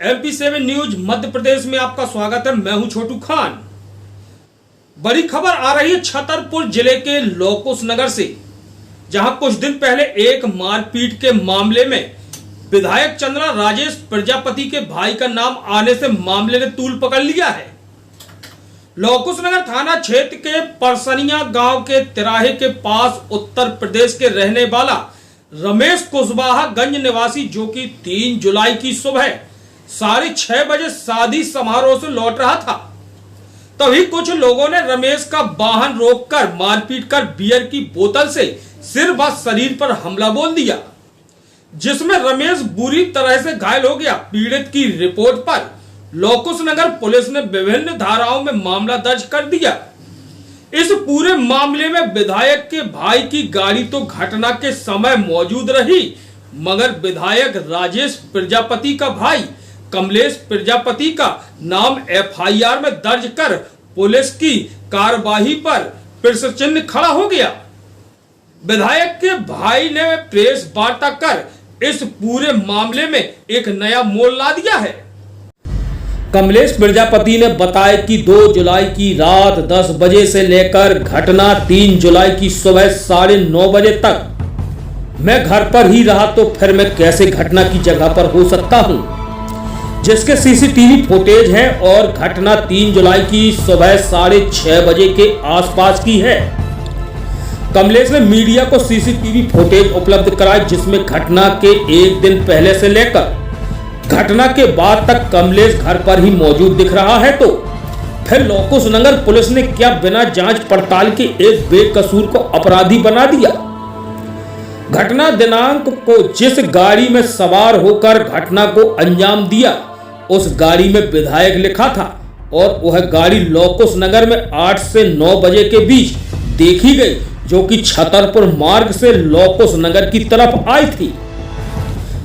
MP7 news Madhya Pradesh में आपका स्वागत है। मैं हूं छोटू खान। बड़ी खबर आ रही है छतरपुर जिले के लोकुश नगर से, जहां कुछ दिन पहले एक मारपीट के मामले में विधायक चंद्रा राजेश प्रजापति के भाई का नाम आने से मामले ने तूल पकड़ लिया है। लोकुश नगर थाना क्षेत्र के परसनिया गांव के तिराहे के पास उत्तर प्रदेश के रहने वाला रमेश कुशवाहा गंज निवासी, जो कि 3 जुलाई की सुबह 6:30 बजे शादी समारोह से लौट रहा था, तभी कुछ लोगों ने रमेश का वाहन रोककर मारपीट कर बियर की बोतल से सिर व शरीर पर हमला बोल दिया, जिसमें रमेश बुरी तरह से घायल हो गया। पीड़ित की रिपोर्ट पर लोकुश नगर पुलिस ने विभिन्न धाराओं में मामला दर्ज कर दिया। इस पूरे मामले में विधायक के भाई की गाड़ी तो घटना के समय मौजूद रही, मगर विधायक राजेश प्रजापति का भाई कमलेश प्रजापति का नाम FIR में दर्ज कर पुलिस की कार्रवाई पर प्रश्न चिन्ह खड़ा हो गया। विधायक के भाई ने प्रेस वार्ता कर इस पूरे मामले में एक नया मोड़ ला दिया है। कमलेश प्रजापति ने बताया कि 2 जुलाई की रात 10 बजे से लेकर घटना 3 जुलाई की सुबह 9:30 बजे तक मैं घर पर ही रहा, तो फिर मैं कैसे घटना की जगह पर हो सकता हूं, जिसके CCTV फुटेज है और घटना 3 जुलाई की सुबह 6:30 बजे के आसपास की है। कमलेश ने मीडिया को CCTV फुटेज उपलब्ध कराई, जिसमें घटना के एक दिन पहले से लेकर घटना के बाद तक कमलेश घर पर ही मौजूद दिख रहा है। तो फिर लोकुश नगर पुलिस ने क्या बिना जांच पड़ताल के एक बेकसूर को अपराधी बना दिया? घटना दिनांक को जिस गाड़ी में सवार होकर घटना को अंजाम दिया, उस गाड़ी में विधायक लिखा था और वह गाड़ी लोकुश नगर में 8 से 9 बजे के बीच देखी गई, जो कि छतरपुर मार्ग से लोकुश नगर की तरफ आई थी,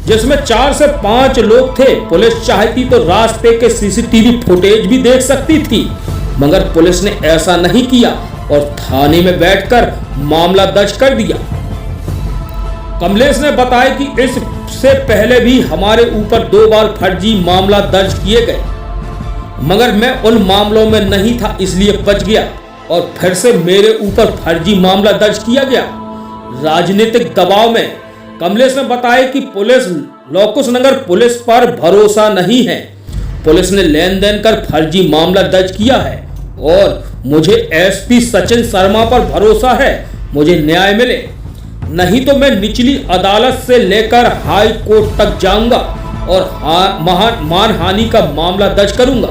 जिसमें 4 से 5 लोग थे। पुलिस चाहती तो रास्ते के CCTV फुटेज भी देख सकती थी, मगर पुलिस ने ऐसा नहीं किया और थाने में बैठकर मामला दर्ज कर दिया। कमलेश ने बताया कि इससे पहले भी हमारे ऊपर 2 बार फर्जी मामला दर्ज किए गए, मगर मैं उन मामलों में नहीं था, इसलिए बच गया और फिर से मेरे ऊपर फर्जी मामला दर्ज किया गया राजनीतिक दबाव में। कमलेश ने बताया कि पुलिस लोकुश नगर पुलिस पर भरोसा नहीं है। पुलिस ने लेन देन कर फर्जी मामला दर्ज किया है और मुझे SP सचिन शर्मा पर भरोसा है, मुझे न्याय मिले, नहीं तो मैं निचली अदालत से लेकर हाई कोर्ट तक जाऊंगा और मानहानि का मामला दर्ज करूंगा,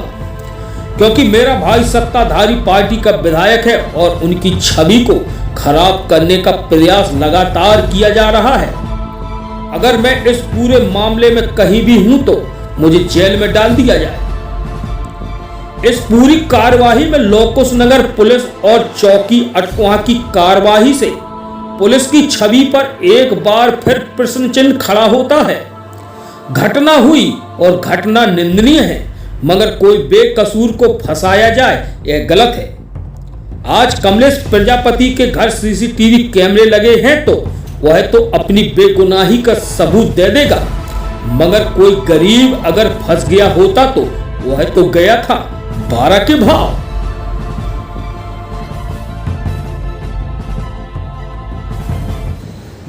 क्योंकि मेरा भाई सत्ताधारी पार्टी का विधायक है और उनकी छवि को खराब करने का प्रयास लगातार किया जा रहा है। अगर मैं इस पूरे मामले में कहीं भी हूं तो मुझे जेल में डाल दिया जाए। इस पूरी कार्यवाही में लोकुश नगर पुलिस और चौकी अटकुआ की कार्यवाही से पुलिस की छवि पर एक बार फिर प्रश्न चिन्ह खड़ा होता है। घटना हुई और घटना निंदनीय है, मगर कोई बेकसूर को फंसाया जाए यह गलत है। आज कमलेश प्रजापति के घर CCTV कैमरे लगे हैं, तो वह तो अपनी बेगुनाही का सबूत दे देगा, मगर कोई गरीब अगर फंस गया होता तो वह तो गया था 12 के भाव।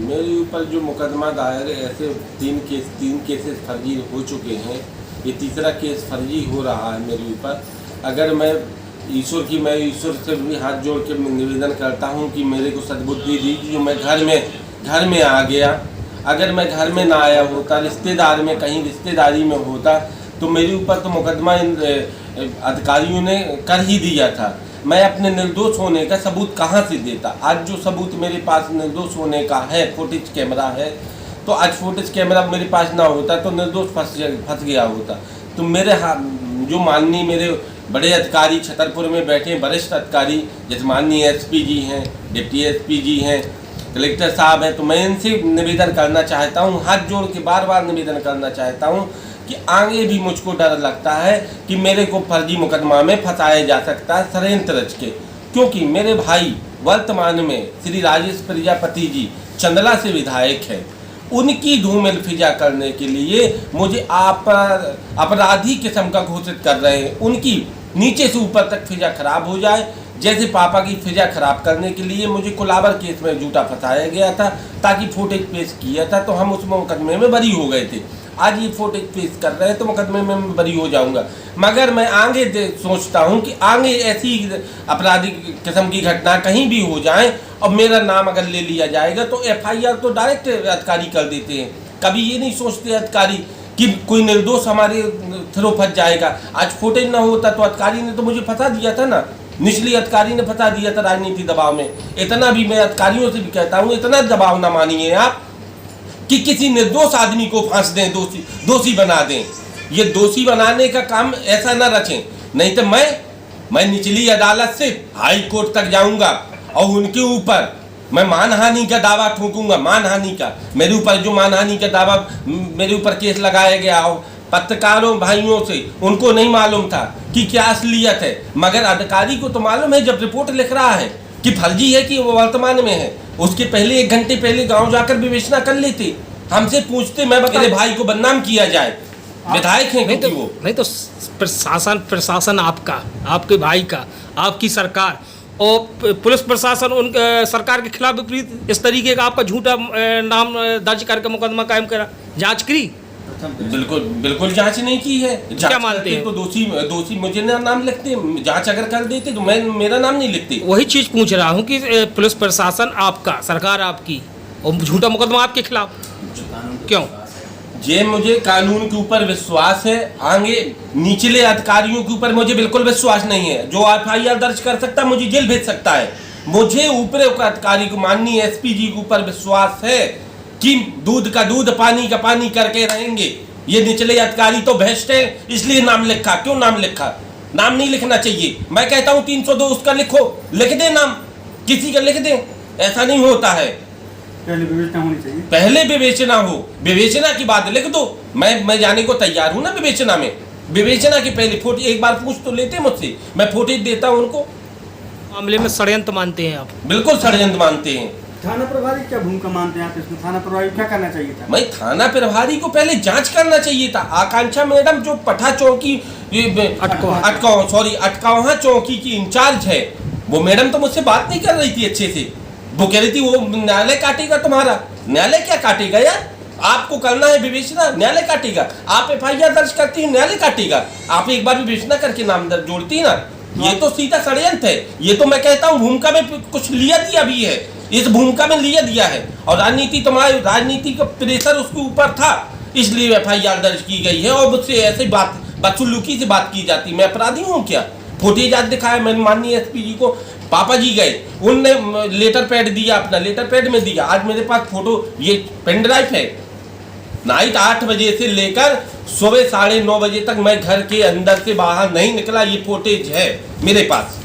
मेरे ऊपर जो मुकदमा दायर है, ऐसे 3 केसेस फर्जी हो चुके हैं, ये तीसरा केस फर्जी हो रहा है मेरे ऊपर। अगर मैं ईश्वर से भी हाथ जोड़ के निवेदन करता हूँ कि मेरे को सद्बुद्धि दीजिए, जो मैं घर में आ गया। अगर मैं घर में ना आया होता, रिश्तेदार में कहीं रिश्तेदारी में होता, तो मेरे ऊपर तो मुकदमा अधिकारियों ने कर ही दिया था। मैं अपने निर्दोष होने का सबूत कहाँ से देता? आज जो सबूत मेरे पास निर्दोष होने का है, फुटेज कैमरा है, तो आज फुटेज कैमरा मेरे पास ना होता तो निर्दोष फंस गया होता। तो मेरे जो माननीय मेरे बड़े अधिकारी छतरपुर में बैठे वरिष्ठ अधिकारी, जैसे माननीय SP जी हैं, डिप्टी SP जी हैं, कलेक्टर साहब हैं, तो मैं इनसे निवेदन करना चाहता हूं, हाथ जोड़ के बार निवेदन करना चाहता हूं कि आगे भी मुझको डर लगता है कि मेरे को फर्जी मुकदमा में फंसाया जा सकता है षड्यंत्र रच के, क्योंकि मेरे भाई वर्तमान में श्री राजेश प्रजापति जी चंदला से विधायक हैं उनकी धूमिल फिजा करने के लिए मुझे आप अपराधी किस्म का घोषित कर रहे हैं। उनकी नीचे से ऊपर तक फिजा खराब हो जाए। जैसे पापा की फिजा खराब करने के लिए मुझे कुलाबर केस में झूठा फंसाया गया था ताकि फुटेज पेश किया था, तो हम उस मुकदमे में बरी हो गए थे। आज ये फुटेज पेश कर रहे हैं तो मुकदमे में मैं बरी हो जाऊंगा। मगर मैं आगे सोचता हूं कि आगे ऐसी आपराधिक किस्म की घटना कहीं भी हो जाए और मेरा नाम अगर ले लिया जाएगा तो FIR तो डायरेक्ट अधिकारी कर देते हैं। कभी ये नहीं सोचते अधिकारी कि कोई निर्दोष हमारे थ्रो फंस जाएगा। आज फुटेज ना होता तो अधिकारी ने तो मुझे फंसा दिया था ना, निचली अधिकारी ने फंसा दिया था राजनीति दबाव में। इतना भी मैं अधिकारियों से भी कहता हूँ, इतना दबाव ना मानिए आप कि किसी निर्दोष आदमी को फांस दें, दोषी बना दें। ये दोषी बनाने का काम ऐसा ना रखें, नहीं तो मैं निचली अदालत से हाई कोर्ट तक जाऊंगा और उनके ऊपर मैं मानहानि का दावा ठोकूंगा। मानहानि का, मेरे ऊपर जो मानहानि का दावा मेरे ऊपर केस लगाया गया हो पत्रकारों भाइयों से, उनको नहीं मालूम था कि क्या असलियत है, मगर अधिकारी को तो मालूम है। जब रिपोर्ट लिख रहा है कि फर्जी है कि वो वर्तमान में है, उसके पहले 1 घंटे पहले गांव जाकर विवेचना कर लेते, हमसे पूछते, मैं मेरे भाई को बदनाम किया जाए। विधायक हैं क्योंकि वो नहीं तो प्रशासन आपका, आपके भाई का, आपकी सरकार और पुलिस प्रशासन उन सरकार के खिलाफ विपरीत इस तरीके का आपका झूठा नाम दर्ज करके मुकदमा कायम करा, जांच करी? बिल्कुल जांच नहीं की है। क्या मानते हैं? तो दोषी मुझे नाम लिखते, जांच अगर कर देते तो मेरा नाम नहीं लिखते। वही चीज पूछ रहा हूँ कि पुलिस प्रशासन आपका, सरकार आपकी और झूठा मुकदमा आपके खिलाफ क्यों? ये मुझे कानून के ऊपर विश्वास है, आगे निचले अधिकारियों के ऊपर मुझे बिल्कुल विश्वास नहीं है। जो FIR दर्ज कर सकता है मुझे जेल भेज सकता है। मुझे ऊपरे अधिकारी को, माननीय SP जी के ऊपर विश्वास है कि दूध का दूध पानी का पानी करके रहेंगे। ये निचले अधिकारी तो भ्रष्ट है, इसलिए नाम लिखा। क्यों नाम लिखा? नाम नहीं लिखना चाहिए। मैं कहता हूँ 302 उसका लिखो, लिख दे नाम, किसी का लिख दे। ऐसा नहीं होता है, पहले विवेचना होनी चाहिए। पहले विवेचना हो, विवेचना की बात लिख दो। मैं जाने को तैयार हूँ ना विवेचना में। विवेचना के पहले फोटो एक बार पूछ तो लेते मुझसे, मैं फोटेज देता हूँ उनको। मामले में षड्यंत्र मानते हैं आप? बिल्कुल षड्यंत्र मानते हैं। थाना प्रभारी क्या भूमिका मानते हैं आप इसमें? थाना प्रभारी क्या करना चाहिए था? मैं थाना प्रभारी को पहले जांच करना चाहिए था। आकांक्षा मैडम जो पठा चौकी अटकावहा चौकी की इंचार्ज है, वो मैडम तो मुझसे बात नहीं कर रही थी अच्छे से। वो कह रही थी वो न्यायालय काटेगा तुम्हारा। न्यायालय क्या काटेगा यार? आपको करना है विवेचना, न्यायालय काटेगा। आप FIR दर्ज करती है, न्यायालय काटेगा। आप एक बार विवेचना करके नाम दर्ज जोड़ती ना, ये तो सीधा षड्यंत्र है। ये तो मैं कहता हूँ भूमिका में कुछ लिया दिया भी है, इस भूमिका में लिया दिया है। और राजनीति का प्रेशर उसके ऊपर था, इसलिए FIR दर्ज की गई है। और मुझसे ऐसे बदसलूकी से बात की जाती। मैं अपराधी हूँ क्या? फुटेज आज दिखाया मैंने माननीय SP जी को। पापा जी गए, उनने लेटर पैड दिया, अपना लेटर पैड में दिया। आज मेरे पास फोटो, ये पेन ड्राइव है। नाइट 8 बजे से लेकर सुबह 9:30 बजे तक मैं घर के अंदर से बाहर नहीं निकला, ये फुटेज है मेरे पास।